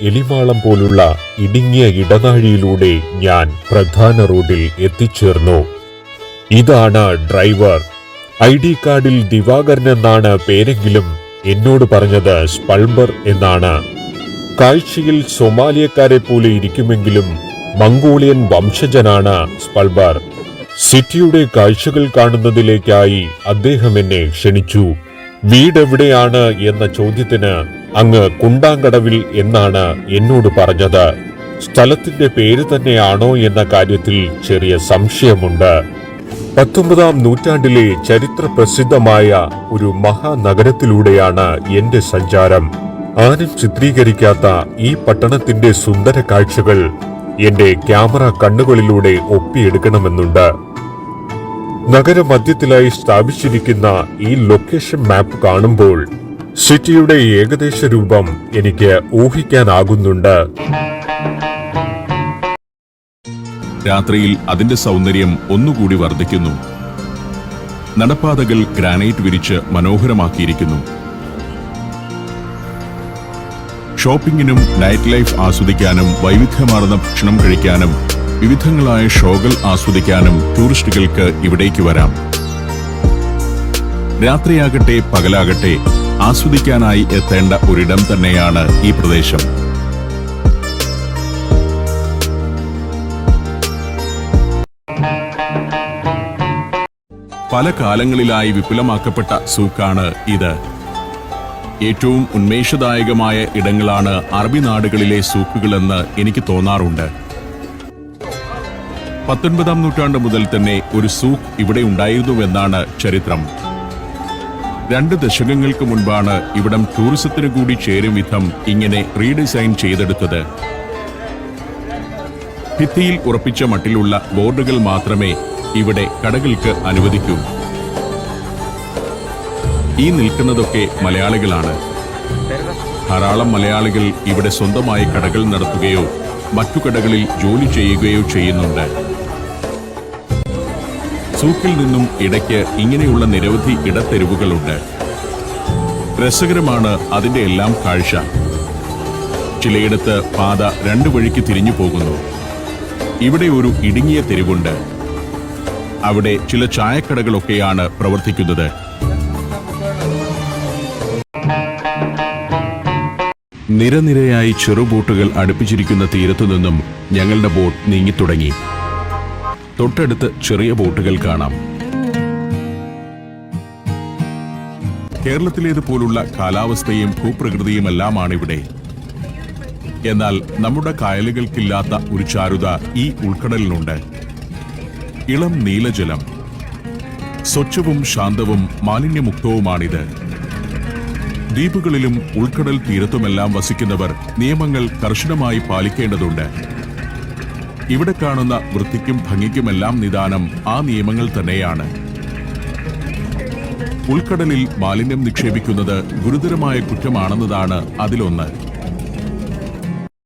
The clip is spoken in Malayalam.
എലിമാളം പോലുള്ള ഇടുങ്ങിയ ഇടനാഴിയിലൂടെ ഞാൻ പ്രധാന റോഡിൽ എത്തിച്ചേർന്നു. ഇതാണ് ഡ്രൈവർ. ID കാർഡിൽ ദിവാകരൻ എന്നാണ് പേരെങ്കിലും എന്നോട് പറഞ്ഞത് സ്പൾബർ എന്നാണ്. കാഴ്ചയിൽ സൊമാലിയക്കാരെ പോലെ ഇരിക്കുമെങ്കിലും മംഗോളിയൻ വംശജനാണ് സ്പൾബർ. സിറ്റിയുടെ കാഴ്ചകൾ കാണുന്നതിലേക്കായി അദ്ദേഹം എന്നെ ക്ഷണിച്ചു. വീടെവിടെയാണ് എന്ന ചോദ്യത്തിന് അങ്ങ് കുണ്ടാങ്കടവിൽ എന്നാണ് എന്നോട് പറഞ്ഞത്. സ്ഥലത്തിന്റെ പേര് തന്നെയാണോ എന്ന കാര്യത്തിൽ ചെറിയ സംശയമുണ്ട്. 19-ാം നൂറ്റാണ്ടിലെ ചരിത്ര പ്രസിദ്ധമായ ഒരു മഹാനഗരത്തിലൂടെയാണ് എന്റെ സഞ്ചാരം. ആരും ചിത്രീകരിക്കാത്ത ഈ പട്ടണത്തിന്റെ സുന്ദര കാഴ്ചകൾ എന്റെ ക്യാമറ കണ്ണുകളിലൂടെ ഒപ്പിയെടുക്കണമെന്നുണ്ട്. നഗരമധ്യത്തിലായി സ്ഥാപിച്ചിരിക്കുന്ന ഈ ലൊക്കേഷൻ മാപ്പ് കാണുമ്പോൾ സിറ്റിയുടെ ഏകദേശ രൂപം എനിക്ക് ഊഹിക്കാനാകുന്നുണ്ട്. രാത്രിയിൽ അതിന്റെ സൗന്ദര്യം ഒന്നുകൂടി വർദ്ധിക്കുന്നു. നടപ്പാതകൾ ഗ്രാനൈറ്റ് വിരിച്ച് മനോഹരമാക്കിയിരിക്കുന്നു. ഷോപ്പിംഗിനും നൈറ്റ് ലൈഫ് ആസ്വദിക്കാനും വൈവിധ്യമാർന്ന ഭക്ഷണം കഴിക്കാനും വിവിധങ്ങളായ ഷോകൾ ആസ്വദിക്കാനും ടൂറിസ്റ്റുകൾക്ക് ഇവിടേക്ക് വരാം. രാത്രിയാകട്ടെ പകലാകട്ടെ ആസ്വദിക്കാനായി എത്തേണ്ട ഒരിടം തന്നെയാണ് ഈ പ്രദേശം. പല കാലങ്ങളിലായി വിപുലമാക്കപ്പെട്ട സൂക്കാണ് ഇത്. ഏറ്റവും ഉന്മേഷദായകമായ ഇടങ്ങളാണ് അറബി നാടുകളിലെ സൂക്കുകളെന്ന് എനിക്ക് തോന്നാറുണ്ട്. 19-ാം നൂറ്റാണ്ട് മുതൽ തന്നെ ഒരു സൂക്ക് ഇവിടെ ഉണ്ടായിരുന്നുവെന്നാണ് ചരിത്രം. 2 ദശകങ്ങൾക്ക് മുൻപാണ് ഇവിടം ടൂറിസത്തിന് കൂടി ചേരും വിധം ഇങ്ങനെ റീഡിസൈൻ ചെയ്തെടുത്തത്. ഭിത്തിയിൽ ഉറപ്പിച്ച മട്ടിലുള്ള ബോർഡുകൾ മാത്രമേ ഇവിടെ കടകൾക്ക് അനുവദിക്കൂ. ഈ നിൽക്കുന്നതൊക്കെ മലയാളികളാണ്. ധാരാളം മലയാളികൾ ഇവിടെ സ്വന്തമായി കടകൾ നടത്തുകയോ മറ്റു കടകളിൽ ജോലി ചെയ്യുകയോ ചെയ്യുന്നുണ്ട്. സൂക്കിൽ നിന്നും ഇടയ്ക്ക് ഇങ്ങനെയുള്ള നിരവധി ഇടത്തെരുവുകളുണ്ട്. രസകരമാണ് അതിന്റെ എല്ലാം കാഴ്ച. ചിലയിടത്ത് പാത 2 വഴിക്ക് തിരിഞ്ഞു പോകുന്നു. ഇവിടെ ഒരു ഇടുങ്ങിയ തെരുവുണ്ട്. അവിടെ ചില ചായക്കടകളൊക്കെയാണ് പ്രവർത്തിക്കുന്നത്. നിരനിരയായി ചെറുബോട്ടുകൾ അടുപ്പിച്ചിരിക്കുന്ന തീരത്തു നിന്നും ഞങ്ങളുടെ ബോട്ട് നീങ്ങിത്തുടങ്ങി. തൊട്ടടുത്ത് ചെറിയ ബോട്ടുകൾ കാണാം. കേരളത്തിലേതുപോലുള്ള കാലാവസ്ഥയും ഭൂപ്രകൃതിയുമെല്ലാമാണിവിടെ. എന്നാൽ നമ്മുടെ കായലുകൾക്കില്ലാത്ത ഒരു ചാരുത ഈ ഉൾക്കടലിനുണ്ട്. ഇളം നീലജലം. സ്വച്ഛവും ശാന്തവും മാലിന്യമുക്തവുമാണിത്. ദ്വീപുകളിലും ഉൾക്കടൽ തീരത്തുമെല്ലാം വസിക്കുന്നവർ നിയമങ്ങൾ കർശനമായി പാലിക്കേണ്ടതുണ്ട്. ഇവിടെ കാണുന്ന വൃത്തിക്കും ഭംഗിക്കുമെല്ലാം നിദാനം ആ നിയമങ്ങൾ തന്നെയാണ്. ഉൾക്കടലിൽ മാലിന്യം നിക്ഷേപിക്കുന്നത് ഗുരുതരമായ കുറ്റമാണെന്നതാണ് അതിലൊന്ന്.